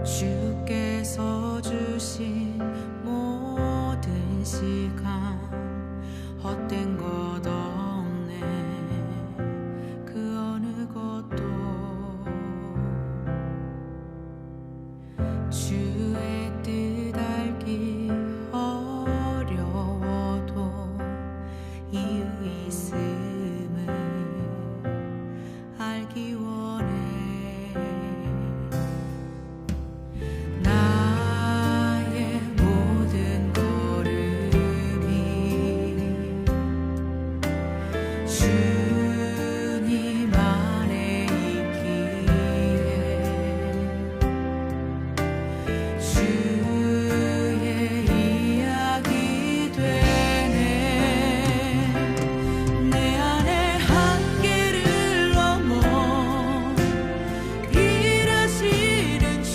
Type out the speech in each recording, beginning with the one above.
주께서 주신 모든 시간 헛된 것 없네. 그 어느 것도 주의 뜻 알기 어려워도 이유 있음을 알기 원해. 나의 모든 걸음이 주님 안에 있기에 주의 이야기 되네. 내 안에 한계를 넘어 일하시는 주,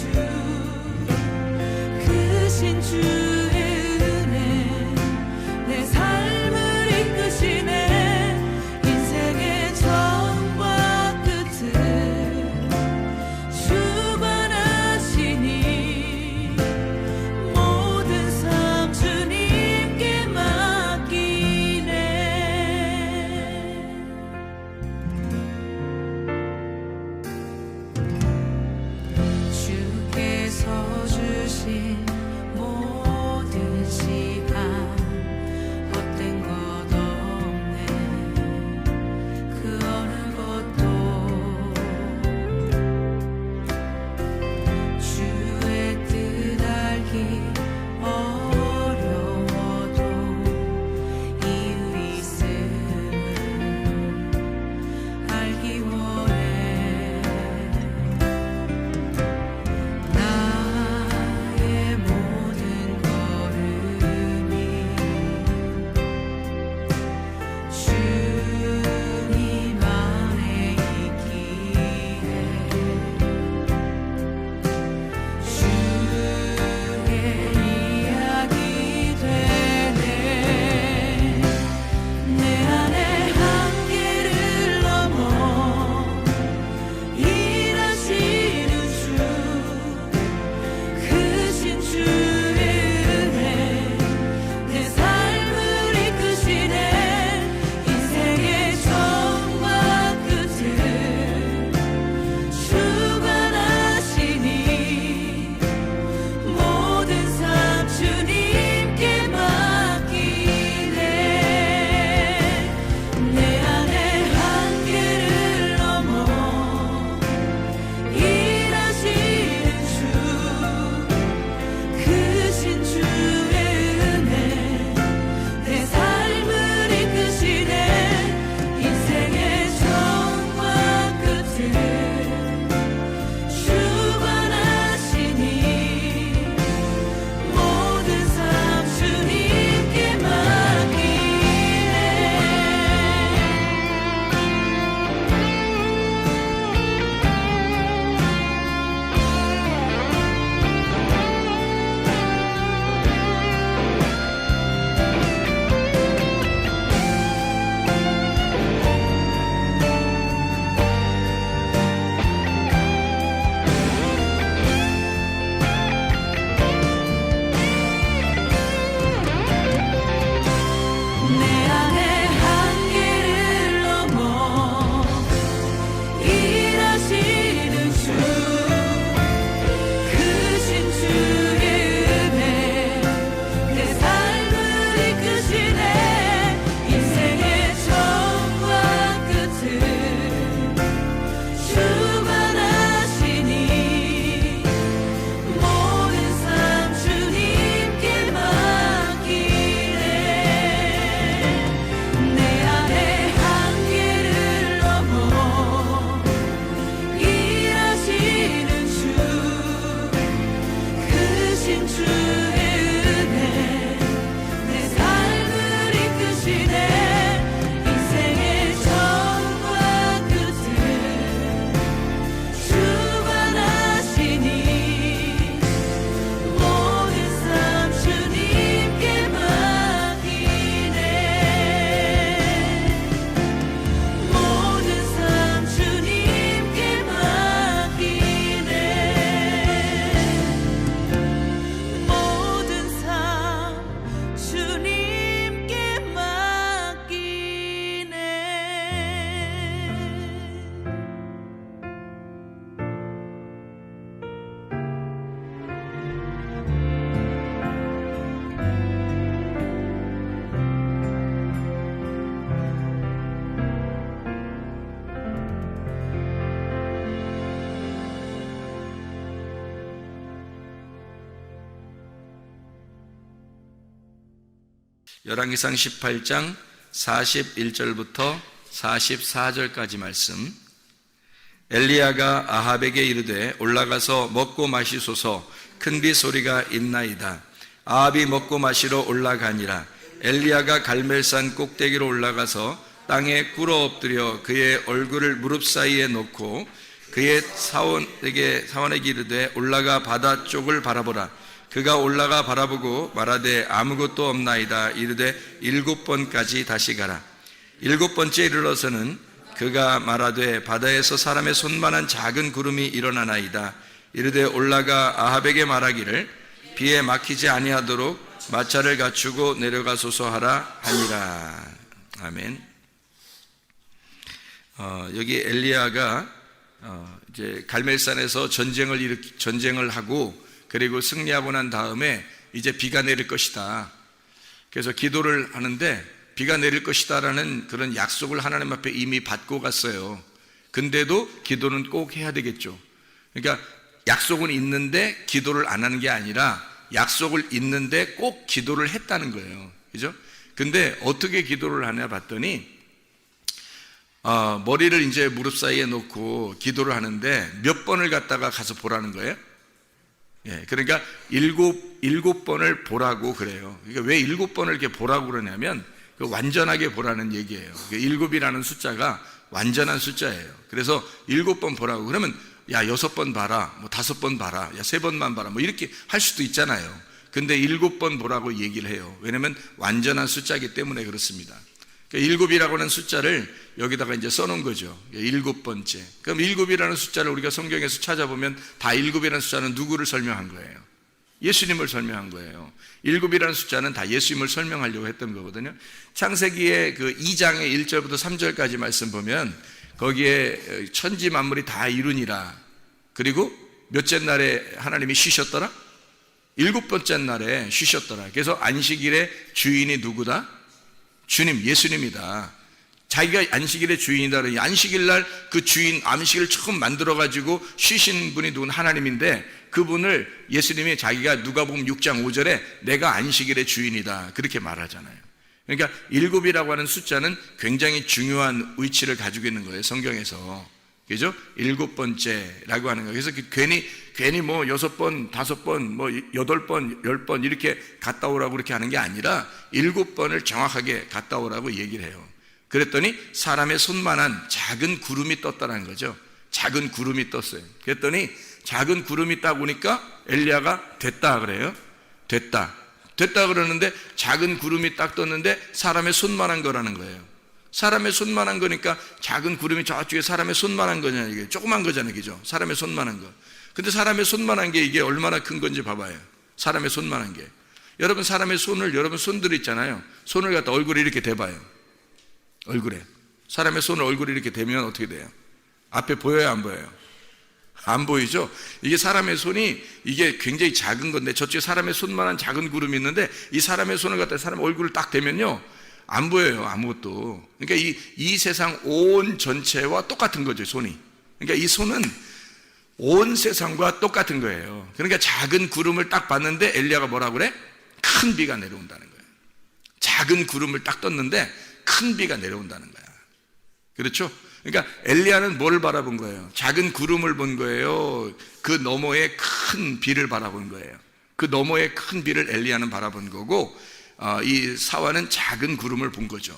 크신 주의 은혜 내 삶을 이끄시네. 인생의 처음과 끝을 주관하시니 모든 삶 주님께 맡기네. 주께서 주신 모든 시간 헛된 것 없네. 그 어느 것도 주의 뜻 알기 어려워도 이유 있음을 알기 원해. 나의 열왕기상 18장 41절부터 44절까지 말씀. 엘리야가 아합에게 이르되 올라가서 먹고 마시소서, 큰 비 소리가 있나이다. 아합이 먹고 마시러 올라가니라. 엘리야가 갈멜산 꼭대기로 올라가서 땅에 꿇어 엎드려 그의 얼굴을 무릎 사이에 놓고 그의 사원에게 이르되 올라가 바다 쪽을 바라보라. 그가 올라가 바라보고 말하되 아무것도 없나이다. 이르되 7번까지 다시 가라. 7번째 이르러서는 그가 말하되 바다에서 사람의 손만한 작은 구름이 일어나나이다. 이르되 올라가 아합에게 말하기를 비에 막히지 아니하도록 마차를 갖추고 내려가소서 하라 하니라. 아멘. 여기 엘리야가 이제 갈멜산에서 전쟁을 하고 그리고 승리하고 난 다음에 이제 비가 내릴 것이다. 그래서 기도를 하는데 비가 내릴 것이다라는 그런 약속을 하나님 앞에 이미 받고 갔어요. 근데도 기도는 꼭 해야 되겠죠. 그러니까 약속은 있는데 기도를 안 하는 게 아니라 약속을 있는데 꼭 기도를 했다는 거예요. 그죠? 근데 어떻게 기도를 하냐 봤더니 머리를 이제 무릎 사이에 놓고 기도를 하는데 몇 번을 갖다가 가서 보라는 거예요? 예, 그러니까 일곱 번을 보라고 그래요. 그러니까 왜 7번을 이렇게 보라고 그러냐면 완전하게 보라는 얘기예요. 7이라는 숫자가 완전한 숫자예요. 그래서 7번 보라고 그러면 야 6번 봐라, 뭐 5번 봐라, 야 3번만 봐라, 뭐 이렇게 할 수도 있잖아요. 근데 7번 보라고 얘기를 해요. 왜냐면 완전한 숫자이기 때문에 그렇습니다. 7이라고 하는 숫자를 여기다가 이제 써놓은 거죠. 7번째. 그럼 7이라는 숫자를 우리가 성경에서 찾아보면 다 7이라는 숫자는 누구를 설명한 거예요? 예수님을 설명한 거예요. 7이라는 숫자는 다 예수님을 설명하려고 했던 거거든요. 창세기의 그 2장의 1절부터 3절까지 말씀 보면 거기에 천지 만물이 다 이루니라. 그리고 몇째 날에 하나님이 쉬셨더라? 7번째 날에 쉬셨더라. 그래서 안식일의 주인이 누구다? 주님, 예수님이다. 자기가 안식일의 주인이다. 안식일 날 그 주인, 안식일을 처음 만들어가지고 쉬신 분이 누군? 하나님인데 그분을 예수님이 자기가 누가복음 6장 5절에 내가 안식일의 주인이다. 그렇게 말하잖아요. 그러니까 7이라고 하는 숫자는 굉장히 중요한 위치를 가지고 있는 거예요. 성경에서. 그죠? 7번째라고 하는 거예요. 그래서 괜히 뭐 6번, 5번, 뭐 8번, 10번 이렇게 갔다 오라고 그렇게 하는 게 아니라 7번을 정확하게 갔다 오라고 얘기를 해요. 그랬더니 사람의 손만한 작은 구름이 떴다는 거죠. 작은 구름이 떴어요. 그랬더니 작은 구름이 딱 오니까 엘리야가 됐다 그래요. 됐다 그러는데 작은 구름이 딱 떴는데 사람의 손만한 거라는 거예요. 사람의 손만한 거니까 작은 구름이 저쪽에 사람의 손만한 거냐, 이게 조그만 거잖아요. 그죠? 사람의 손만한 거. 근데 사람의 손만한 게 이게 얼마나 큰 건지 봐봐요. 사람의 손만한 게. 여러분 사람의 손을, 여러분 손들 있잖아요. 손을 갖다 얼굴에 이렇게 대봐요. 얼굴에. 사람의 손을 얼굴에 이렇게 대면 어떻게 돼요? 앞에 보여요, 안 보여요? 안 보이죠? 이게 사람의 손이 이게 굉장히 작은 건데 저쪽에 사람의 손만한 작은 구름이 있는데 이 사람의 손을 갖다 사람 얼굴을 딱 대면요 안 보여요, 아무것도. 그러니까 이 세상 온 전체와 똑같은 거죠, 손이. 그러니까 이 손은 온 세상과 똑같은 거예요. 그러니까 작은 구름을 딱 봤는데 엘리야가 뭐라고 그래? 큰 비가 내려온다는 거예요. 작은 구름을 딱 떴는데 큰 비가 내려온다는 거야. 그렇죠? 그러니까 엘리야는 뭘 바라본 거예요? 작은 구름을 본 거예요. 그 너머에 큰 비를 바라본 거예요. 그 너머에 큰 비를 엘리야는 바라본 거고 이 사화는 작은 구름을 본 거죠.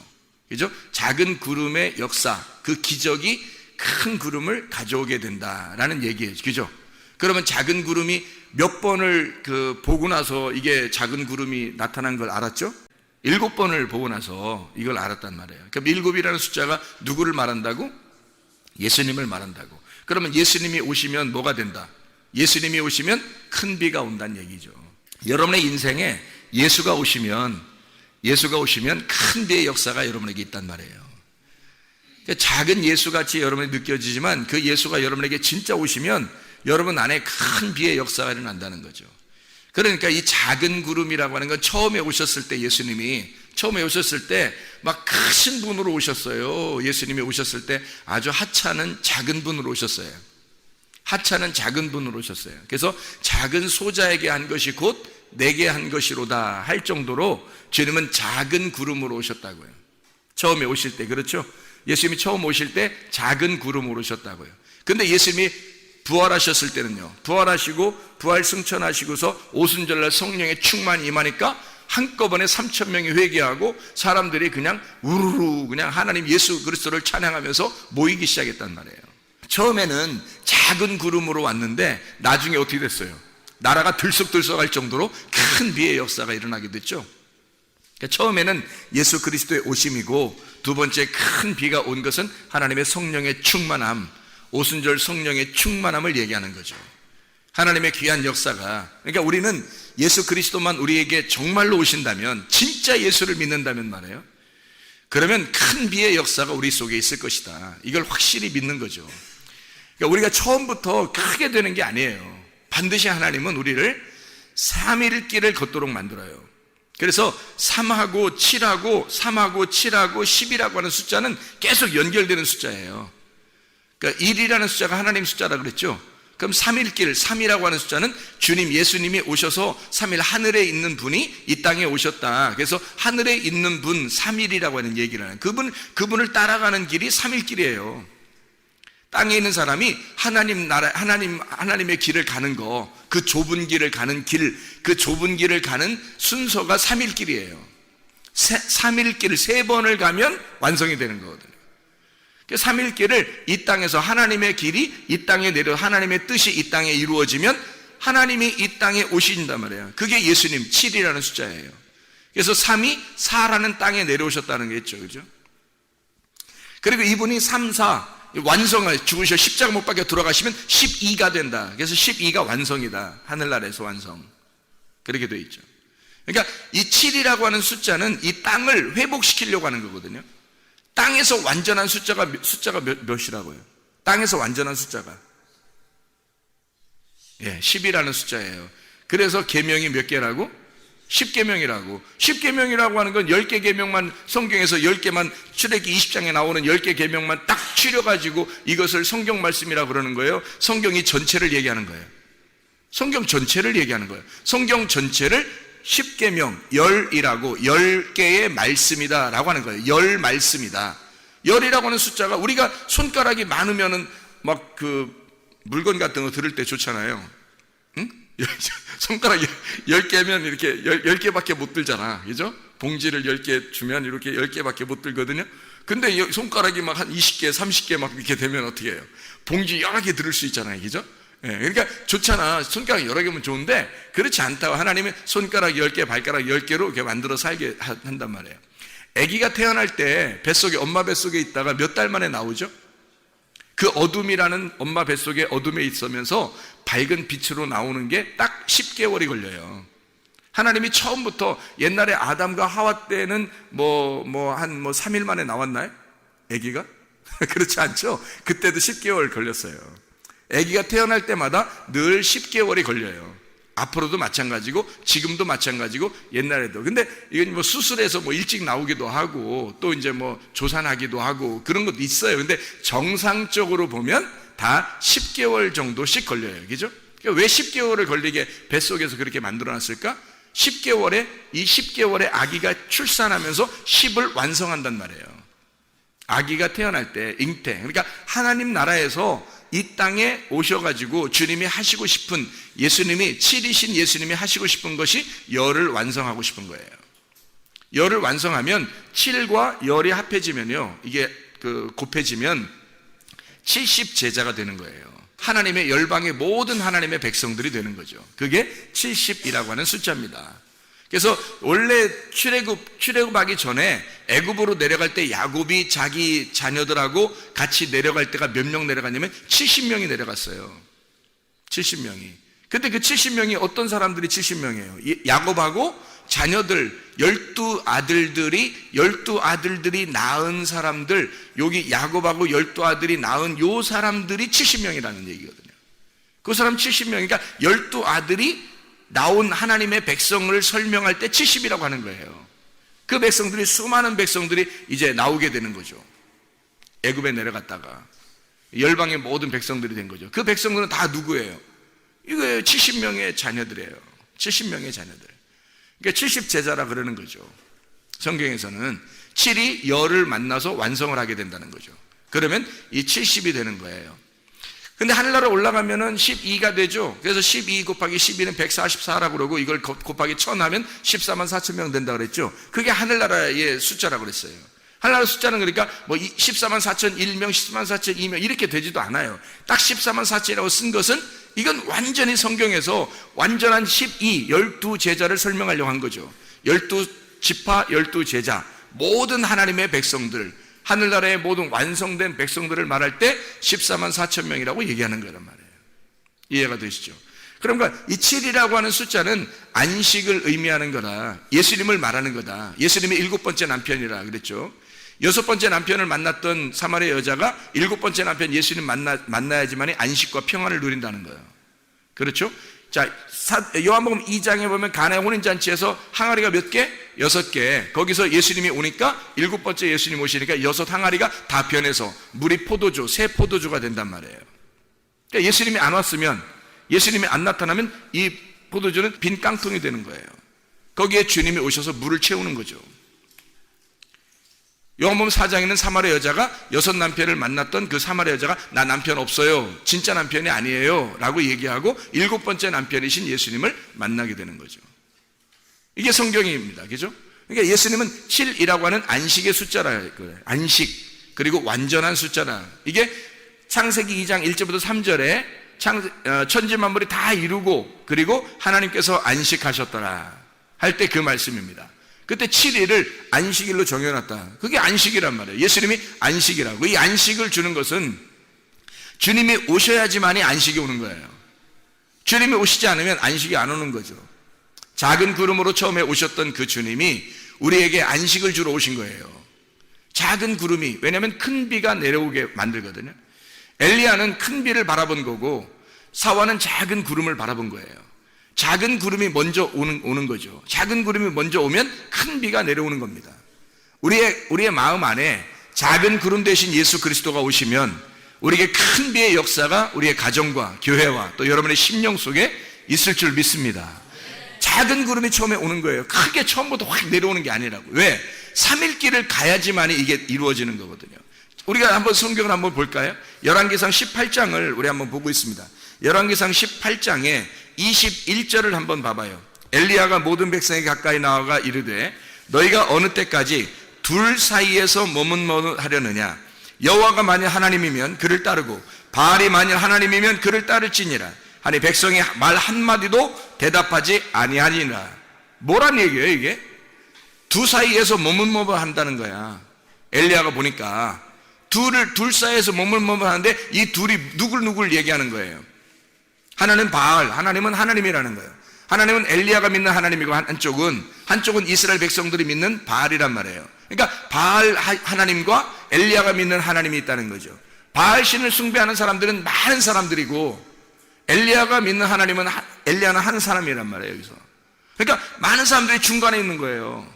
그죠? 작은 구름의 역사, 그 기적이 큰 구름을 가져오게 된다라는 얘기예요. 그죠? 그러면 작은 구름이 몇 번을 보고 나서 이게 작은 구름이 나타난 걸 알았죠? 7번을 보고 나서 이걸 알았단 말이에요. 그럼 7이라는 숫자가 누구를 말한다고? 예수님을 말한다고. 그러면 예수님이 오시면 뭐가 된다? 예수님이 오시면 큰 비가 온다는 얘기죠. 여러분의 인생에 예수가 오시면 큰 비의 역사가 여러분에게 있단 말이에요. 그러니까 작은 예수같이 여러분이 느껴지지만 그 예수가 여러분에게 진짜 오시면 여러분 안에 큰 비의 역사가 일어난다는 거죠. 그러니까 이 작은 구름이라고 하는 건 처음에 오셨을 때 예수님이 처음에 오셨을 때 막 크신 분으로 오셨어요. 예수님이 오셨을 때 아주 하찮은 작은 분으로 오셨어요. 하찮은 작은 분으로 오셨어요. 그래서 작은 소자에게 한 것이 곧 내게 한 것이로다 할 정도로 주님은 작은 구름으로 오셨다고요. 처음에 오실 때, 그렇죠? 예수님이 처음 오실 때 작은 구름으로 오셨다고요. 근데 예수님이 부활하셨을 때는요, 부활하시고 부활 승천하시고서 오순절날 성령의 충만이 임하니까 한꺼번에 3,000명이 회개하고 사람들이 그냥 우르르 그냥 하나님 예수 그리스도를 찬양하면서 모이기 시작했단 말이에요. 처음에는 작은 구름으로 왔는데 나중에 어떻게 됐어요? 나라가 들썩들썩할 정도로 큰 비의 역사가 일어나게 됐죠. 그러니까 처음에는 예수 그리스도의 오심이고, 두 번째 큰 비가 온 것은 하나님의 성령의 충만함, 오순절 성령의 충만함을 얘기하는 거죠. 하나님의 귀한 역사가, 그러니까 우리는 예수 그리스도만 우리에게 정말로 오신다면, 진짜 예수를 믿는다면 말이에요, 그러면 큰 비의 역사가 우리 속에 있을 것이다. 이걸 확실히 믿는 거죠. 그러니까 우리가 처음부터 크게 되는 게 아니에요. 반드시 하나님은 우리를 3일 길을 걷도록 만들어요. 그래서 3하고 7하고 3하고 7하고 10이라고 하는 숫자는 계속 연결되는 숫자예요. 그러니까 1이라는 숫자가 하나님 숫자라 그랬죠. 그럼 3일길, 3이라고 하는 숫자는 주님 예수님이 오셔서 3일 하늘에 있는 분이 이 땅에 오셨다. 그래서 하늘에 있는 분 3일이라고 하는 얘기를 하는, 그분을 따라가는 길이 3일길이에요. 땅에 있는 사람이 하나님 나라, 하나님의 길을 가는 거, 그 좁은 길을 가는 길, 그 좁은 길을 가는 순서가 3일길이에요. 3일길을 3번을 가면 완성이 되는 거거든요. 3일길을 이 땅에서 하나님의 길이 이 땅에 내려, 하나님의 뜻이 이 땅에 이루어지면 하나님이 이 땅에 오신단 말이에요. 그게 예수님 7이라는 숫자예요. 그래서 3이 4라는 땅에 내려오셨다는 게 있죠. 그죠? 그리고 이분이 3, 4 완성을 죽으셔 십자가 못 박혀 돌아가시면 12가 된다. 그래서 12가 완성이다. 하늘나라에서 완성. 그렇게 되어 있죠. 그러니까 이 7이라고 하는 숫자는 이 땅을 회복시키려고 하는 거거든요. 땅에서 완전한 숫자가 몇이라고요? 땅에서 완전한 숫자가 10이라는 숫자예요. 그래서 계명이 몇 개라고? 10계명이라고. 10계명이라고 하는 건 10개 계명만, 성경에서 10개만, 출애기 20장에 나오는 10개 계명만 딱 추려가지고 이것을 성경 말씀이라고 그러는 거예요. 성경이 전체를 얘기하는 거예요. 성경 전체를 얘기하는 거예요. 성경 전체를 10계명, 10이라고, 10개의 말씀이다 라고 하는 거예요. 10 말씀이다. 10이라고 하는 숫자가, 우리가 손가락이 많으면은 막 그 물건 같은 거 들을 때 좋잖아요. 응? 손가락 10개면 이렇게 10개밖에 못 들잖아. 그죠? 봉지를 10개 주면 이렇게 10개밖에 못 들거든요. 근데 손가락이 막 한 20개, 30개 막 이렇게 되면 어떻게 해요? 봉지 여러 개 들을 수 있잖아요. 그죠? 그러니까 좋잖아. 손가락 여러 개면 좋은데, 그렇지 않다고 하나님이 손가락 10개, 발가락 10개로 이렇게 만들어 살게 한단 말이에요. 아기가 태어날 때 뱃속에, 엄마 뱃속에 있다가 몇 달 만에 나오죠? 그 어둠이라는 엄마 뱃속에 어둠에 있으면서 밝은 빛으로 나오는 게 딱 10개월이 걸려요. 하나님이 처음부터 옛날에 아담과 하와 때는 한 3일 만에 나왔나요? 아기가? 그렇지 않죠? 그때도 10개월 걸렸어요. 아기가 태어날 때마다 늘 10개월이 걸려요. 앞으로도 마찬가지고 지금도 마찬가지고 옛날에도. 근데 이건 수술해서 일찍 나오기도 하고 또 이제 조산하기도 하고 그런 것도 있어요. 근데 정상적으로 보면 다 10개월 정도씩 걸려요. 그죠? 그러니까 왜 10개월을 걸리게 뱃속에서 그렇게 만들어 놨을까? 10개월에 이 10개월에 아기가 출산하면서 10을 완성한단 말이에요. 아기가 태어날 때 잉태. 그러니까 하나님 나라에서 이 땅에 오셔가지고 주님이 하시고 싶은, 예수님이 7이신 예수님이 하시고 싶은 것이 열을 완성하고 싶은 거예요. 열을 완성하면 7과 열이 합해지면요, 이게 곱해지면 70제자가 되는 거예요. 하나님의 열방의 모든 하나님의 백성들이 되는 거죠. 그게 70이라고 하는 숫자입니다. 그래서 원래 출애굽하기 전에 애굽으로 내려갈 때 야곱이 자기 자녀들하고 같이 내려갈 때가 몇 명 내려갔냐면 70명이 내려갔어요. 70명이. 근데 그 70명이 어떤 사람들이 70명이에요? 야곱하고 자녀들 12아들들이 낳은 사람들, 여기 야곱하고 12아들이 낳은 요 사람들이 70명이라는 얘기거든요. 그 사람 70명, 그러니까 12아들이 나온 하나님의 백성을 설명할 때 70이라고 하는 거예요. 그 백성들이, 수많은 백성들이 이제 나오게 되는 거죠. 애굽에 내려갔다가 열방의 모든 백성들이 된 거죠. 그 백성들은 다 누구예요? 이거 70명의 자녀들이에요. 70명의 자녀들. 그러니까 70제자라 그러는 거죠. 성경에서는 7이 열을 만나서 완성을 하게 된다는 거죠. 그러면 이 70이 되는 거예요. 근데 하늘나라 올라가면은 12가 되죠. 그래서 12 곱하기 12는 144라고 그러고 이걸 곱하기 1000 하면 14만 4천 명 된다 그랬죠. 그게 하늘나라의 숫자라고 그랬어요. 하늘나라 숫자는 그러니까 뭐 14만 4천 1명, 14만 4천 2명 이렇게 되지도 않아요. 딱 14만 4천이라고 쓴 것은 이건 완전히 성경에서 완전한 12 제자를 설명하려고 한 거죠. 12지파 12제자 모든 하나님의 백성들, 하늘나라의 모든 완성된 백성들을 말할 때 14만 4천 명이라고 얘기하는 거란 말이에요. 이해가 되시죠? 그러니까 이 7이라고 하는 숫자는 안식을 의미하는 거라, 예수님을 말하는 거다. 예수님의 7번째 남편이라 그랬죠. 6번째 남편을 만났던 사마리아 여자가 7번째 남편 예수님 만나야지만이 안식과 평안을 누린다는 거예요. 그렇죠? 자, 요한복음 2장에 보면 가나의 혼인잔치에서 항아리가 몇 개? 6개. 거기서 예수님이 오니까 7번째 예수님 오시니까 6 항아리가 다 변해서 물이 포도주, 새 포도주가 된단 말이에요. 그러니까 예수님이 안 왔으면, 예수님이 안 나타나면 이 포도주는 빈 깡통이 되는 거예요. 거기에 주님이 오셔서 물을 채우는 거죠. 요한복음 4장에는 사마리아 여자가 6 남편을 만났던 그 사마리아 여자가 나 남편 없어요, 진짜 남편이 아니에요 라고 얘기하고 7번째 남편이신 예수님을 만나게 되는 거죠. 이게 성경입니다. 그죠? 그러니까 예수님은 7이라고 하는 안식의 숫자라 그래요. 안식, 그리고 완전한 숫자라. 이게 창세기 2장 1절부터 3절에 천지 만물이 다 이루고 그리고 하나님께서 안식하셨더라 할 때 그 말씀입니다. 그때 7일을 안식일로 정해놨다. 그게 안식이란 말이에요. 예수님이 안식이라고. 이 안식을 주는 것은 주님이 오셔야지만이 안식이 오는 거예요. 주님이 오시지 않으면 안식이 안 오는 거죠. 작은 구름으로 처음에 오셨던 그 주님이 우리에게 안식을 주러 오신 거예요. 작은 구름이, 왜냐하면 큰 비가 내려오게 만들거든요. 엘리야는 큰 비를 바라본 거고 사와는 작은 구름을 바라본 거예요. 작은 구름이 먼저 오는 거죠. 작은 구름이 먼저 오면 큰 비가 내려오는 겁니다. 우리의 마음 안에 작은 구름 대신 예수 그리스도가 오시면 우리에게 큰 비의 역사가 우리의 가정과 교회와 또 여러분의 심령 속에 있을 줄 믿습니다. 작은 구름이 처음에 오는 거예요. 크게 처음부터 확 내려오는 게 아니라고. 왜? 3일길을 가야지만이 이게 이루어지는 거거든요. 우리가 한번 성경을 한번 볼까요? 열왕기상 18장을 우리 한번 보고 있습니다. 열왕기상 18장에 21절을 한번 봐봐요. 엘리야가 모든 백성에게 가까이 나아가 이르되 너희가 어느 때까지 둘 사이에서 머뭇머뭇하려느냐? 여호와가 만일 하나님이면 그를 따르고 바알이 만일 하나님이면 그를 따를지니라 하니 백성이 말 한마디도 대답하지 아니하니라. 뭐란 얘기예요 이게? 두 사이에서 머뭇머뭇한다는 거야. 엘리야가 보니까 둘 사이에서 머뭇머뭇하는데 이 둘이 누굴 얘기하는 거예요. 하나는 바알, 하나님은 하나님이라는 거예요. 하나님은 엘리야가 믿는 하나님이고 한쪽은 이스라엘 백성들이 믿는 바알이란 말이에요. 그러니까 바알 하나님과 엘리야가 믿는 하나님이 있다는 거죠. 바알 신을 숭배하는 사람들은 많은 사람들이고 엘리야가 믿는 하나님은 엘리야는 한 사람이란 말이에요. 여기서. 그러니까 많은 사람들이 중간에 있는 거예요.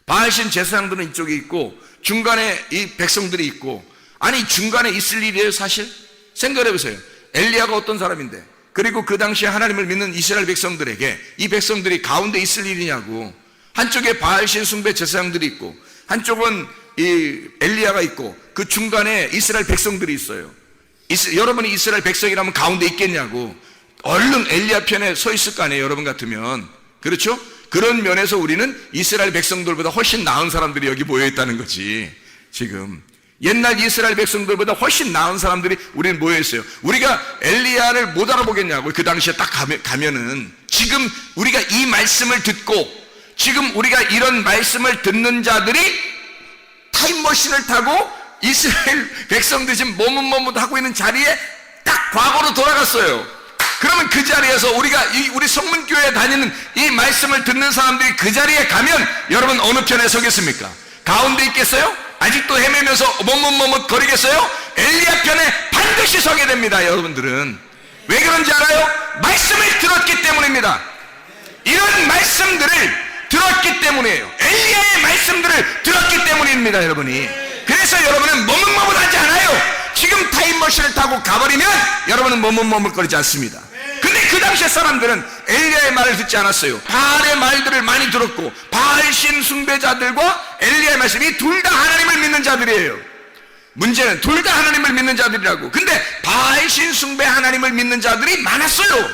바알 신 제사장들은 이쪽에 있고 중간에 이 백성들이 있고, 아니 중간에 있을 일이에요 사실? 생각해 보세요. 엘리야가 어떤 사람인데, 그리고 그 당시에 하나님을 믿는 이스라엘 백성들에게 이 백성들이 가운데 있을 일이냐고. 한쪽에 바알신 숭배 제사장들이 있고 한쪽은 이 엘리야가 있고 그 중간에 이스라엘 백성들이 있어요. 여러분이 이스라엘 백성이라면 가운데 있겠냐고. 얼른 엘리야 편에 서 있을 거 아니에요 여러분 같으면. 그렇죠? 그런 면에서 우리는 이스라엘 백성들보다 훨씬 나은 사람들이 여기 모여 있다는 거지. 지금 옛날 이스라엘 백성들보다 훨씬 나은 사람들이 우리는 모여 있어요. 우리가 엘리야를 못 알아보겠냐고. 그 당시에 딱 가면은 지금 우리가 이 말씀을 듣고 지금 우리가 이런 말씀을 듣는 자들이 타임머신을 타고 이스라엘 백성들이 지금 머뭇머뭇하고 있는 자리에 딱 과거로 돌아갔어요. 그러면 그 자리에서 우리 성문교회에 다니는 이 말씀을 듣는 사람들이 그 자리에 가면 여러분 어느 편에 서겠습니까? 가운데 있겠어요? 아직도 헤매면서 머뭇머뭇 거리겠어요? 엘리야 편에 반드시 서게 됩니다. 여러분들은 왜 그런지 알아요? 말씀을 들었기 때문입니다. 이런 말씀들을 들었기 때문이에요. 엘리야의 말씀들을 들었기 때문입니다. 여러분이. 그래서 여러분은 머뭇머뭇하지 않아요. 지금 타임머신을 타고 가버리면 여러분은 머뭇머뭇거리지 않습니다. 근데 그 다음에 당시의 사람들은 엘리야의 말을 듣지 않았어요. 바알의 말들을 많이 들었고, 바알 신 숭배자들과 엘리야의 말씀이 둘 다 하나님을 믿는 자들이에요. 문제는 둘 다 하나님을 믿는 자들이라고. 근데 바알 신 숭배 하나님을 믿는 자들이 많았어요.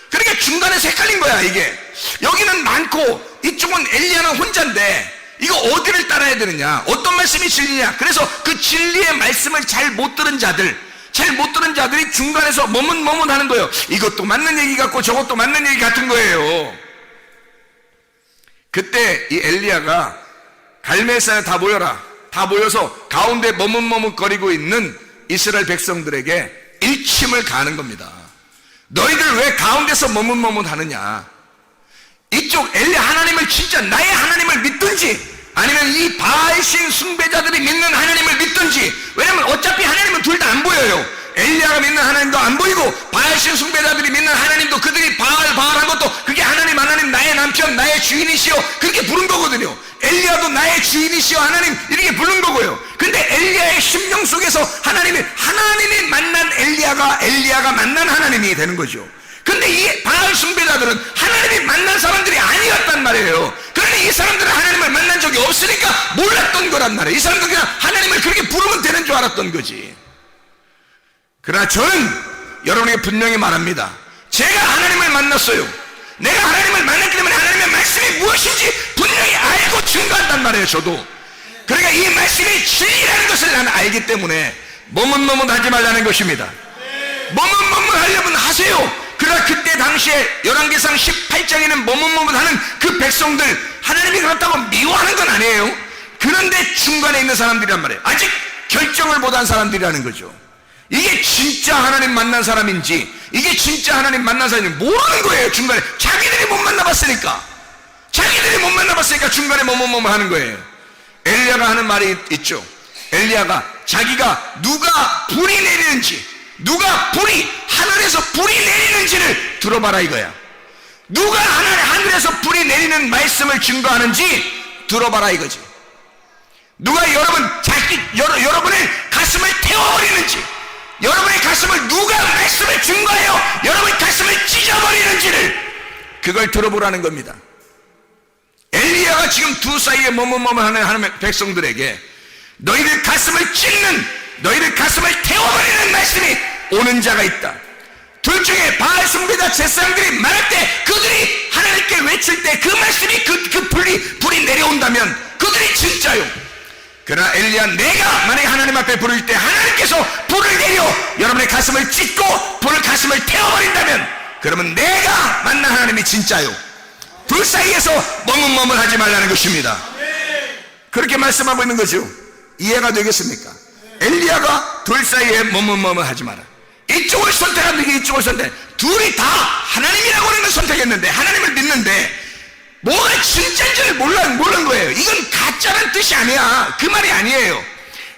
그러니까 중간에서 헷갈린 거야. 이게 여기는 많고 이쪽은 엘리야는 혼자인데 이거 어디를 따라야 되느냐, 어떤 말씀이 진리냐. 그래서 그 진리의 말씀을 잘 못 들은 자들이 중간에서 머뭇머뭇하는 거예요. 이것도 맞는 얘기 같고 저것도 맞는 얘기 같은 거예요. 그때 이 엘리야가 갈멜산에 다 모여라, 다 모여서 가운데 머뭇머뭇거리고 있는 이스라엘 백성들에게 일침을 가하는 겁니다. 너희들 왜 가운데서 머뭇머뭇하느냐. 이쪽 엘리야 하나님을 진짜 나의 하나님을 믿든지 아니면 이 바알신 숭배자들이 믿는 하나님을 믿든지. 왜냐면 어차피 하나님은 둘 다 안 보여요. 엘리야가 믿는 하나님도 안 보이고 바알신 숭배자들이 믿는 하나님도 그들이 바알한 것도 그게 하나님 나의 남편 나의 주인이시여 그렇게 부른 거거든요. 엘리야도 나의 주인이시여 하나님 이렇게 부른 거고요. 근데 엘리야의 심령 속에서 하나님이 만난 엘리야가 만난 하나님이 되는 거죠. 근데 이 바알 숭배자들은 하나님이 만난 사람들이 아니었단 말이에요. 그러니 이 사람들은 하나님을 만난 적이 없으니까 몰랐던 거란 말이에요. 이 사람들은 그냥 하나님을 그렇게 부르면 되는 줄 알았던 거지. 그러나 저는 여러분에게 분명히 말합니다. 제가 하나님을 만났어요. 내가 하나님을 만났기 때문에 하나님의 말씀이 무엇인지 분명히 알고 증거한단 말이에요. 저도. 그러니까 이 말씀이 진리라는 것을 나는 알기 때문에 머뭇머뭇하지 말라는 것입니다. 머뭇머뭇하려면 하세요. 그러나 그때 당시에 열왕기상 18장에는 머뭇머뭇하는 그 백성들 하나님이 그렇다고 미워하는 건 아니에요. 그런데 중간에 있는 사람들이란 말이에요. 아직 결정을 못한 사람들이라는 거죠. 이게 진짜 하나님 만난 사람인지 이게 진짜 하나님 만난 사람인지 모르는 거예요. 중간에 자기들이 못 만나봤으니까 중간에 머뭇머뭇하는 거예요. 엘리야가 하는 말이 있죠. 엘리야가 자기가 누가 불이 내리는지 하늘에서 불이 내리는지를 들어봐라 이거야. 누가 하늘에서 불이 내리는 말씀을 증거하는지 들어봐라 이거지. 누가 여러분의 가슴을 태워버리는지, 여러분의 가슴을 누가 말씀을 증거하여 여러분의 가슴을 찢어버리는지를 그걸 들어보라는 겁니다. 엘리야가 지금 두 사이에 머뭇머뭇하는 백성들에게 너희들 가슴을 찢는, 너희들 가슴을 태워버리는 말씀이 오는 자가 있다. 둘 중에 바알 숭배자 제사장들이 말할 때 그들이 하나님께 외칠 때 그 말씀이 그 불이 내려온다면 그들이 진짜요. 그러나 엘리야 내가 만약에 하나님 앞에 부를 때 하나님께서 불을 내려 여러분의 가슴을 찢고 가슴을 태워버린다면 그러면 내가 만난 하나님이 진짜요. 둘 사이에서 머뭇머뭇하지 말라는 것입니다. 그렇게 말씀하고 있는 거죠. 이해가 되겠습니까? 엘리야가 둘 사이에 머뭇머뭇하지 마라. 이쪽을 선택한 게 이쪽을 선택. 둘이 다 하나님이라고 하는 걸 선택했는데 하나님을 믿는데 뭐가 진짜인지를 모르는 거예요. 이건 가짜란 뜻이 아니야. 그 말이 아니에요.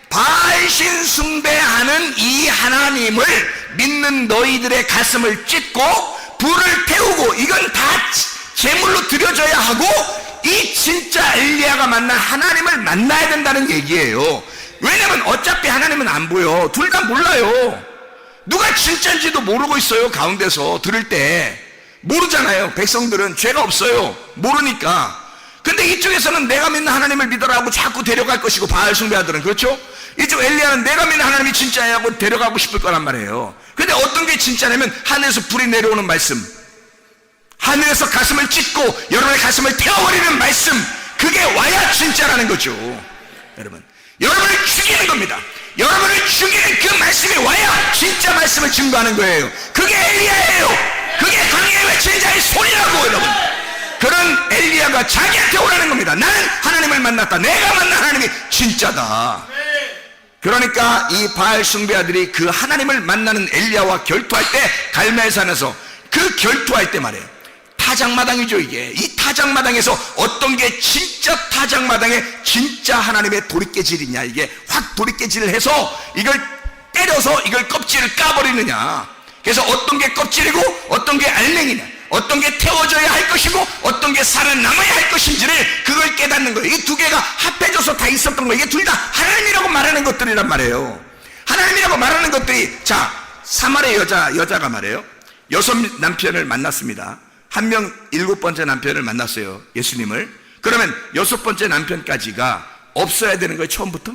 바알신 숭배하는 이 하나님을 믿는 너희들의 가슴을 찢고 불을 태우고 이건 다 제물로 드려져야 하고 이 진짜 엘리야가 만난 하나님을 만나야 된다는 얘기예요. 왜냐면 어차피 하나님은 안 보여. 둘 다 몰라요. 누가 진짜인지도 모르고 있어요. 가운데서 들을 때 모르잖아요. 백성들은 죄가 없어요. 모르니까. 근데 이쪽에서는 내가 믿는 하나님을 믿으라고 자꾸 데려갈 것이고 바알 숭배하들은 그렇죠? 이쪽 엘리야는 내가 믿는 하나님이 진짜야 하고 데려가고 싶을 거란 말이에요. 근데 어떤 게 진짜냐면 하늘에서 불이 내려오는 말씀, 하늘에서 가슴을 찢고 여러분의 가슴을 태워버리는 말씀, 그게 와야 진짜라는 거죠. 여러분을 죽이는 겁니다. 여러분을 죽이는 그 말씀이 와야 진짜 말씀을 증거하는 거예요. 그게 엘리야예요. 그게 강에 외치는 자의 소리라고. 여러분, 그런 엘리야가 자기한테 오라는 겁니다. 나는 하나님을 만났다. 내가 만난 하나님이 진짜다. 그러니까 이 바알 숭배자들이 그 하나님을 만나는 엘리야와 결투할 때 갈멜산에서 그 결투할 때 말이에요. 타작마당이죠. 이게 이 타작마당에서 어떤 게 진짜 타작마당에 진짜 하나님의 도리깨질이냐, 이게 확 도리깨질을 해서 이걸 때려서 이걸 껍질을 까버리느냐. 그래서 어떤 게 껍질이고 어떤 게 알맹이냐, 어떤 게 태워져야 할 것이고 어떤 게 살아남아야 할 것인지를 그걸 깨닫는 거예요. 이 두 개가 합해져서 다 있었던 거예요. 이게 둘 다 하나님이라고 말하는 것들이란 말이에요. 하나님이라고 말하는 것들이, 자, 사마리아 여자가 말이에요. 6 남편을 만났습니다. 한 명 7번째 남편을 만났어요, 예수님을. 그러면 6번째 남편까지가 없어야 되는 거예요, 처음부터?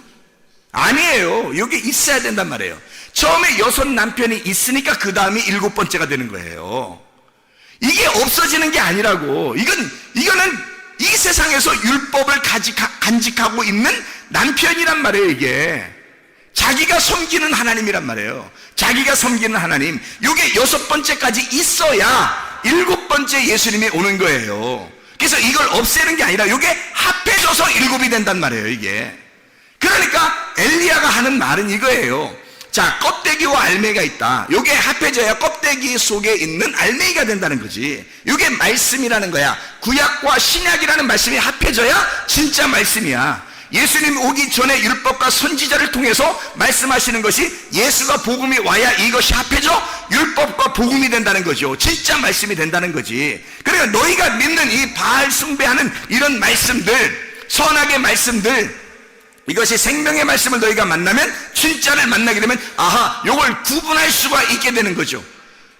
아니에요. 여기 있어야 된단 말이에요. 처음에 6 남편이 있으니까 그 다음이 7번째가 되는 거예요. 이게 없어지는 게 아니라고. 이거는 이 세상에서 율법을 간직하고 있는 남편이란 말이에요, 이게. 자기가 섬기는 하나님이란 말이에요. 자기가 섬기는 하나님. 이게 6번째까지 있어야 7번째 예수님이 오는 거예요. 그래서 이걸 없애는 게 아니라 이게 합해져서 7이 된단 말이에요, 이게. 그러니까 엘리야가 하는 말은 이거예요. 자, 껍데기와 알맹이가 있다. 이게 합해져야 껍데기 속에 있는 알맹이가 된다는 거지. 이게 말씀이라는 거야. 구약과 신약이라는 말씀이 합해져야 진짜 말씀이야. 예수님 오기 전에 율법과 선지자를 통해서 말씀하시는 것이 예수가 복음이 와야 이것이 합해져 율법과 복음이 된다는 거죠. 진짜 말씀이 된다는 거지. 그러니까 너희가 믿는 이 바알 숭배하는 이런 말씀들, 선악의 말씀들, 이것이 생명의 말씀을 너희가 만나면, 진짜를 만나게 되면 아하, 이걸 구분할 수가 있게 되는 거죠.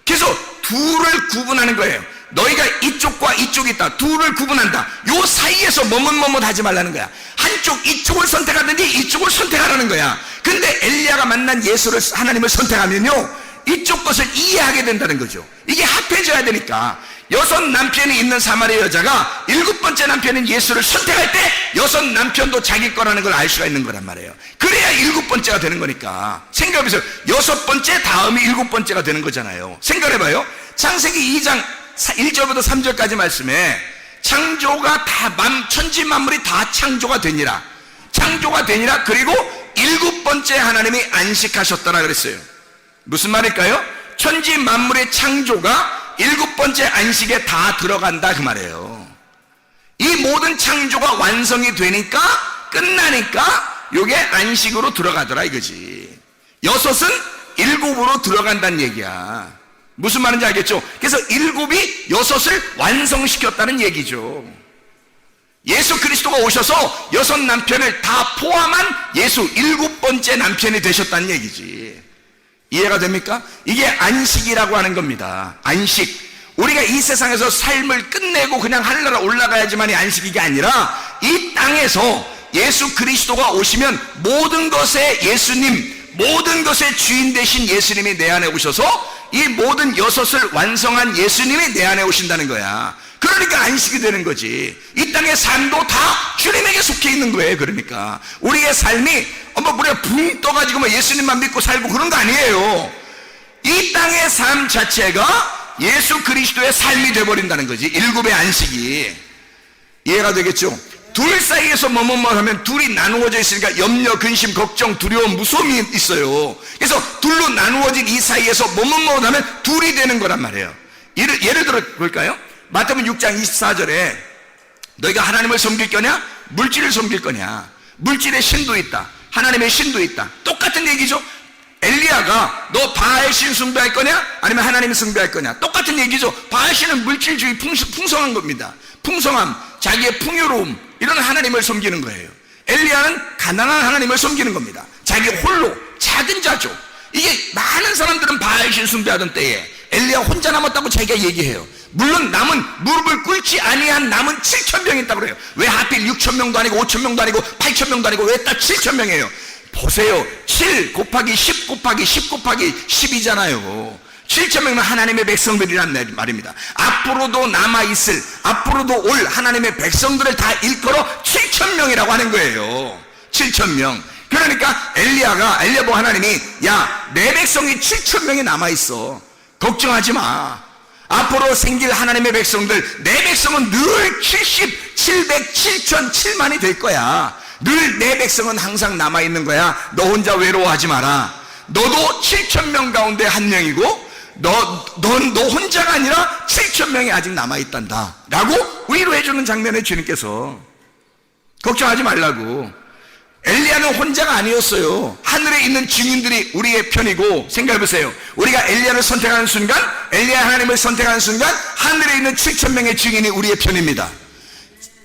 그래서 둘을 구분하는 거예요. 너희가 이쪽과 이쪽이 있다. 둘을 구분한다. 요 사이에서 머뭇머뭇 하지 말라는 거야. 한쪽 이쪽을 선택하든지 이쪽을 선택하라는 거야. 근데 엘리야가 만난 예수를, 하나님을 선택하면요, 이쪽 것을 이해하게 된다는 거죠. 이게 합해져야 되니까. 6 남편이 있는 사마리아 여자가 7번째 남편인 예수를 선택할 때 6 남편도 자기 거라는 걸 알 수가 있는 거란 말이에요. 그래야 7번째가 되는 거니까. 생각해보세요. 6번째 다음이 7번째가 되는 거잖아요. 생각해봐요. 창세기 2장 1절부터 3절까지 말씀에 창조가 다, 천지 만물이 다 창조가 되니라. 창조가 되니라. 그리고 7번째 하나님이 안식하셨더라 그랬어요. 무슨 말일까요? 천지 만물의 창조가 7번째 안식에 다 들어간다 그 말이에요. 이 모든 창조가 완성이 되니까, 끝나니까 요게 안식으로 들어가더라 이거지. 6은 7으로 들어간다는 얘기야. 무슨 말인지 알겠죠? 그래서 7이 6을 완성시켰다는 얘기죠. 예수 그리스도가 오셔서 6 남편을 다 포함한 예수 7번째 남편이 되셨다는 얘기지. 이해가 됩니까? 이게 안식이라고 하는 겁니다. 안식. 우리가 이 세상에서 삶을 끝내고 그냥 하늘나라 올라가야지만이 안식이 아니라, 이 땅에서 예수 그리스도가 오시면 모든 것의 예수님, 모든 것의 주인 되신 예수님이 내 안에 오셔서 이 모든 6을 완성한 예수님이 내 안에 오신다는 거야. 그러니까 안식이 되는 거지. 이 땅의 삶도 다 주님에게 속해 있는 거예요. 그러니까 우리의 삶이 우리가 붕 떠가지고 예수님만 믿고 살고 그런 거 아니에요. 이 땅의 삶 자체가 예수 그리스도의 삶이 되어버린다는 거지. 7의 안식이. 이해가 되겠죠? 둘 사이에서 뭐하면 둘이 나누어져 있으니까 염려, 근심, 걱정, 두려움, 무서움이 있어요. 그래서 둘로 나누어진 이 사이에서 뭐하면 둘이 되는 거란 말이에요. 예를 들어 볼까요? 마태복음 6장 24절에 너희가 하나님을 섬길 거냐? 물질을 섬길 거냐? 물질의 신도 있다. 하나님의 신도 있다. 똑같은 얘기죠. 엘리야가 너 바알 신 숭배할 거냐? 아니면 하나님을 숭배할 거냐? 똑같은 얘기죠. 바알 신은 물질주의, 풍성한 겁니다. 풍성함, 자기의 풍요로움, 이런 하나님을 섬기는 거예요. 엘리야는 가난한 하나님을 섬기는 겁니다. 자기 홀로 작은 자죠. 이게 많은 사람들은 바알 신 숭배하던 때에 엘리야 혼자 남았다고 자기가 얘기해요. 물론 남은, 무릎을 꿇지 아니한 남은 7,000명이 있다고 그래요. 왜 하필 6,000명도 아니고 5,000명도 아니고 8,000명도 아니고 왜 딱 7,000명이에요? 보세요. 7 곱하기 10 곱하기 10 곱하기 10이잖아요. 7,000명은 하나님의 백성들이란 말입니다. 앞으로도 남아있을, 앞으로도 올 하나님의 백성들을 다 일컬어 7,000명이라고 하는 거예요. 7,000명. 그러니까 엘리야 보고 하나님이, 야, 내 백성이 7,000명이 남아있어. 걱정하지 마. 앞으로 생길 하나님의 백성들, 내 백성은 늘 70, 700, 7,000, 7만이 될 거야. 늘 내 백성은 항상 남아있는 거야. 너 혼자 외로워하지 마라. 너도 7,000명 가운데 한 명이고 너 혼자가 아니라 7,000명이 아직 남아있단다 라고 위로해주는 장면에 주님께서 걱정하지 말라고. 엘리야는 혼자가 아니었어요. 하늘에 있는 증인들이 우리의 편이고, 생각해보세요. 우리가 엘리야를 선택하는 순간, 엘리야 하나님을 선택하는 순간 하늘에 있는 7,000명의 증인이 우리의 편입니다.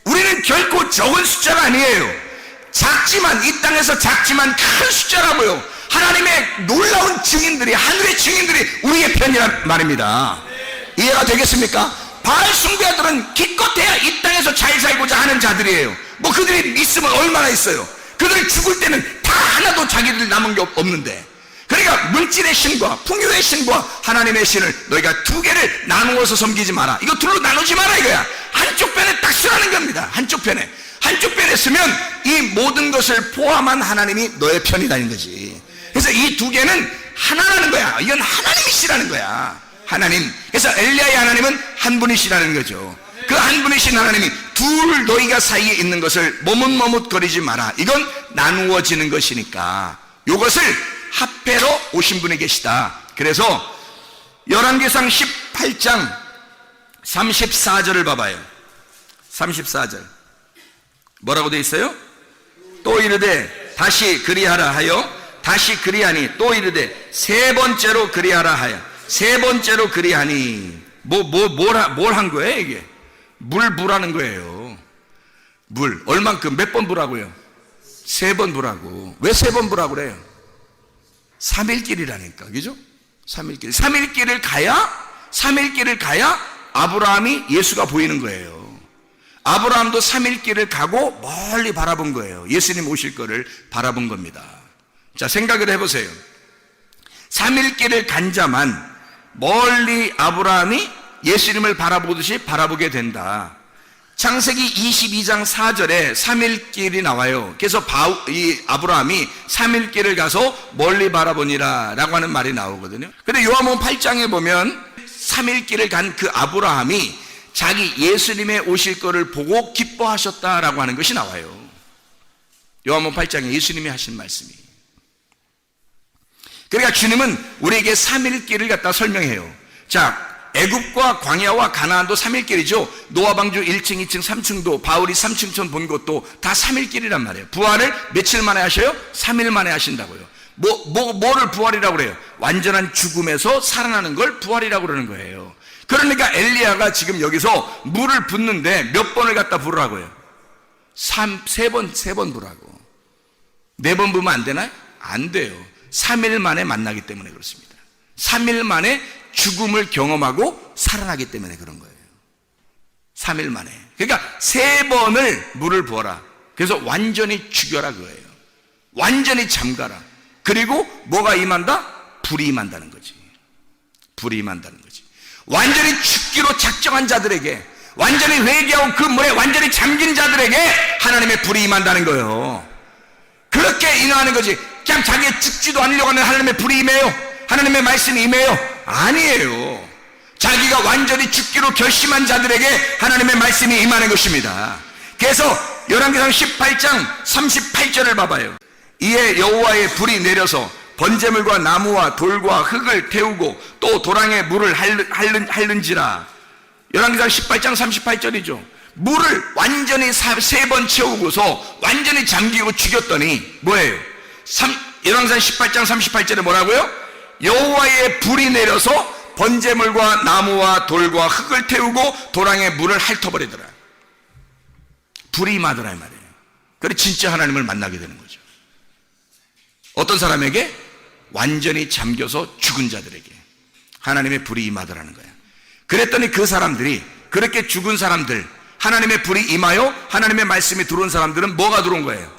우리는 결코 적은 숫자가 아니에요. 작지만, 이 땅에서 작지만 큰 숫자라고요. 하나님의 놀라운 증인들이, 하늘의 증인들이 우리의 편이란 말입니다. 이해가 되겠습니까? 바알 숭배자들은 기껏해야 이 땅에서 잘 살고자 하는 자들이에요. 뭐 그들이 있으면 얼마나 있어요. 그들이 죽을 때는 다 하나도 자기들 남은 게 없는데, 그러니까 물질의 신과 풍요의 신과 하나님의 신을 너희가 두 개를 나누어서 섬기지 마라. 이거 둘로 나누지 마라 이거야. 한쪽 편에 딱 쓰라는 겁니다. 한쪽 편에 쓰면 이 모든 것을 포함한 하나님이 너의 편이다는 거지. 그래서 이 두 개는 하나라는 거야. 이건 하나님이시라는 거야. 하나님. 그래서 엘리야의 하나님은 한 분이시라는 거죠. 그 한 분이신 하나님이 둘 너희가 사이에 있는 것을 머뭇머뭇거리지 마라. 이건 나누어지는 것이니까 이것을 합해로 오신 분이 계시다. 그래서 열왕기상 18장 34절을 봐봐요. 34절 뭐라고 되어 있어요? 또 이르되 다시 그리하라 하여 다시 그리하니 또 이르되 세 번째로 그리하라 하여 세 번째로 그리하니 뭘 한 거예요 이게? 물 부라는 거예요. 물 얼만큼 몇 번 부라고요? 3번 부라고. 왜 3번 부라고 그래요? 3일길이라니까, 그죠? 3일길을 가야 아브라함이 예수가 보이는 거예요. 아브라함도 3일길을 가고 멀리 바라본 거예요. 예수님 오실 거를 바라본 겁니다. 자, 생각을 해보세요. 3일길을 간 자만 멀리 아브라함이 예수님을 바라보듯이 바라보게 된다. 창세기 22장 4절에 3일길이 나와요. 그래서 이 아브라함이 3일길을 가서 멀리 바라보니라 라고 하는 말이 나오거든요. 근데 요한복음 8장에 보면 3일길을 간 그 아브라함이 자기 예수님의 오실 거를 보고 기뻐하셨다라고 하는 것이 나와요. 요한복음 8장에 예수님이 하신 말씀이. 그러니까 주님은 우리에게 3일길을 갖다 설명해요. 자, 애굽과 광야와 가나안도 3일길이죠. 노아방주 1층, 2층, 3층도 바울이 3층천 본 것도 다 3일길이란 말이에요. 부활을 며칠 만에 하셔요? 3일 만에 하신다고요. 뭐를 부활이라고 그래요? 완전한 죽음에서 살아나는 걸 부활이라고 그러는 거예요. 그러니까 엘리야가 지금 여기서 물을 붓는데 몇 번을 갖다 부으라고요? 세 번 부라고. 4번 부으면 안 되나요? 안 돼요. 3일 만에 만나기 때문에 그렇습니다. 3일 만에 죽음을 경험하고 살아나기 때문에 그런 거예요. 3일 만에. 그러니까 3번을 물을 부어라. 그래서 완전히 죽여라 그거예요. 완전히 잠가라. 그리고 뭐가 임한다? 불이 임한다는 거지. 불이 임한다는 거지. 완전히 죽기로 작정한 자들에게, 완전히 회개하고 그 물에 완전히 잠긴 자들에게 하나님의 불이 임한다는 거예요. 그렇게 임하는 거지. 그냥 자기가 죽지도 않으려고 하는 하나님의 불이 임해요? 하나님의 말씀이 임해요? 아니에요. 자기가 완전히 죽기로 결심한 자들에게 하나님의 말씀이 임하는 것입니다. 그래서 열왕기상 18장 38절을 봐봐요. 이에 여호와의 불이 내려서 번제물과 나무와 돌과 흙을 태우고 또 도랑에 물을 핥는지라. 열왕기상 18장 38절이죠. 물을 완전히 3번 채우고서 완전히 잠기고 죽였더니 뭐예요? 열왕기상 18장 38절에 뭐라고요? 여호와의 불이 내려서 번제물과 나무와 돌과 흙을 태우고 도랑에 물을 핥아버리더라. 불이 임하더라 이 말이에요. 그래 진짜 하나님을 만나게 되는 거죠. 어떤 사람에게? 완전히 잠겨서 죽은 자들에게 하나님의 불이 임하더라는 거야. 그랬더니 그 사람들이, 그렇게 죽은 사람들, 하나님의 불이 임하여 하나님의 말씀이 들어온 사람들은 뭐가 들어온 거예요?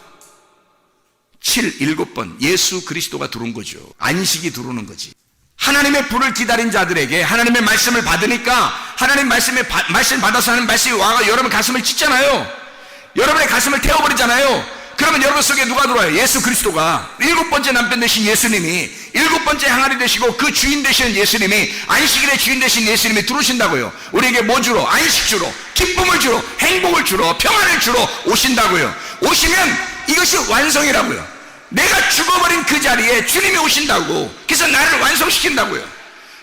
7번 예수 그리스도가 들어온 거죠. 안식이 들어오는 거지. 하나님의 불을 기다린 자들에게 하나님의 말씀을 받으니까 하나님 말씀 받아서 하는 말씀이 와가 여러분 가슴을 찢잖아요. 여러분의 가슴을 태워버리잖아요. 그러면 여러분 속에 누가 들어와요? 예수 그리스도가. 7번째 남편 되신 예수님이, 7번째 항아리 되시고 그 주인 되시는 예수님이, 안식일의 주인 되신 예수님이 들어오신다고요. 우리에게 뭐 주러? 안식 주러, 기쁨을 주러, 행복을 주러, 평안을 주러 오신다고요. 오시면 이것이 완성이라고요. 내가 죽어버린 그 자리에 주님이 오신다고. 그래서 나를 완성시킨다고요.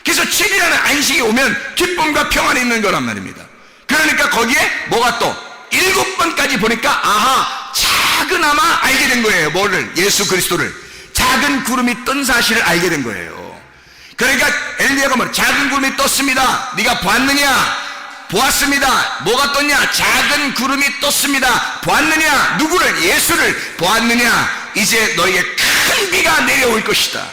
그래서 7이라는 안식이 오면 기쁨과 평안이 있는 거란 말입니다. 그러니까 거기에 뭐가 또 7번까지 보니까 아하, 작은아마 알게 된 거예요. 뭐를? 예수 그리스도를. 작은 구름이 뜬 사실을 알게 된 거예요. 그러니까 엘리야가 뭐 작은 구름이 떴습니다. 네가 보았느냐? 보았습니다. 뭐가 떴냐? 작은 구름이 떴습니다. 보았느냐? 누구를? 예수를 보았느냐? 이제 너에게 큰 큰 비가 내려올 것이다.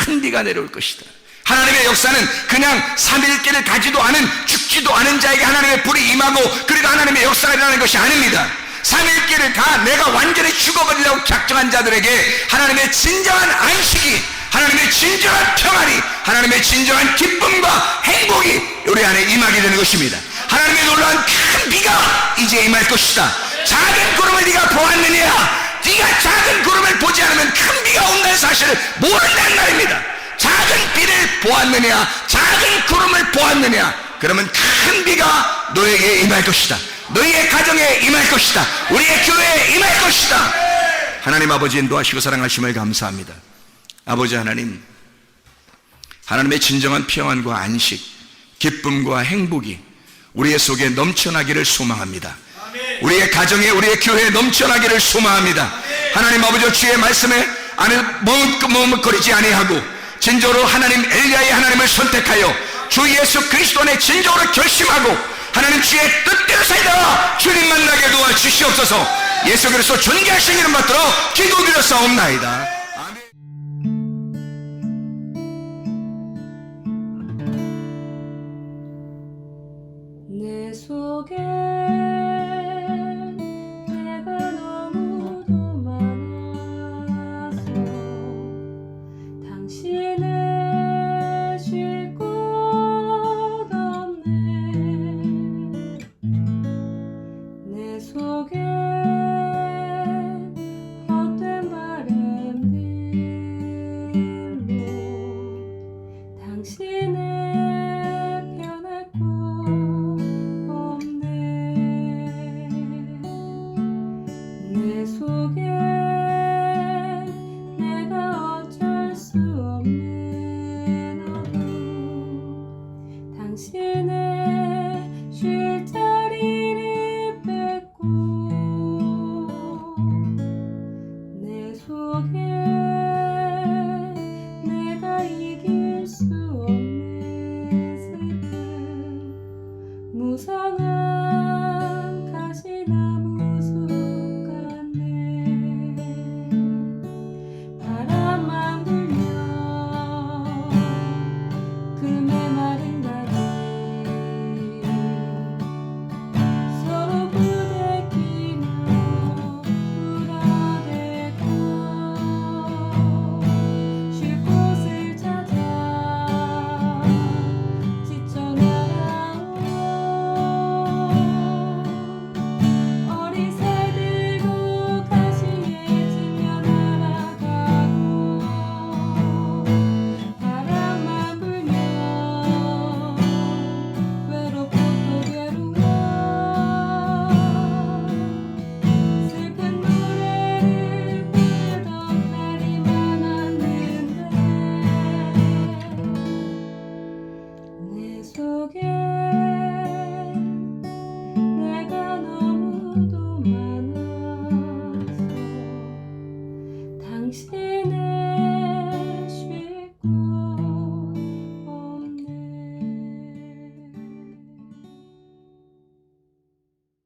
큰 비가 내려올 것이다. 하나님의 역사는 그냥 3일째를 가지도 않은, 죽지도 않은 자에게 하나님의 불이 임하고 그리고 하나님의 역사가 일어나는 것이 아닙니다. 3일째를 다 내가 완전히 죽어버리려고 작정한 자들에게 하나님의 진정한 안식이, 하나님의 진정한 평안이, 하나님의 진정한 기쁨과 행복이 우리 안에 임하게 되는 것입니다. 하나님의 놀라운 큰 비가 이제 임할 것이다. 작은 구름을 네가 보았느냐? 네가 작은 구름을 보지 않으면 큰 비가 온다는 사실을 모른다는 말입니다. 작은 비를 보았느냐? 작은 구름을 보았느냐? 그러면 큰 비가 너에게 임할 것이다. 너희의 가정에 임할 것이다. 우리의 교회에 임할 것이다. 하나님 아버지 인도하시고 사랑하심을 감사합니다. 아버지 하나님, 하나님의 진정한 평안과 안식, 기쁨과 행복이 우리의 속에 넘쳐나기를 소망합니다. 우리의 가정에, 우리의 교회에 넘쳐나기를 소망합니다. 하나님 아버지, 주의 말씀에 안에 머뭇거리지 아니하고 진정으로 하나님 엘리야의 하나님을 선택하여 주 예수 그리스도 안에 진정으로 결심하고 하나님 주의 뜻대로 살다가 주님 만나게 도와주시옵소서. 예수 그리스도 존귀하신 이름 받들어 기도드렸사옵나이다. 내 속에 내가 너무도 많아서 당신을 쉴 곳 없네. 내 속에 헛된 바램들로 당신을 편할 곳 내 속에 내가 어쩔 수 없는 어둠, 당신의 쉴 자리를 뺏고 내 속에 내가 이길 수 없는 슬픔, 무성한 가시나무 바람만 불면 그 메마른 다리 서로 부대끼며 울어대고 쉴 곳을 찾아 지쳐 날아온 어린 새 들고 가시에 지며 날아가고 바람만 불면 외롭고 또 괴로워 슬픈 노래를 부르던 날이 많았는데 내 속에 내가 너무도 많아서 당신을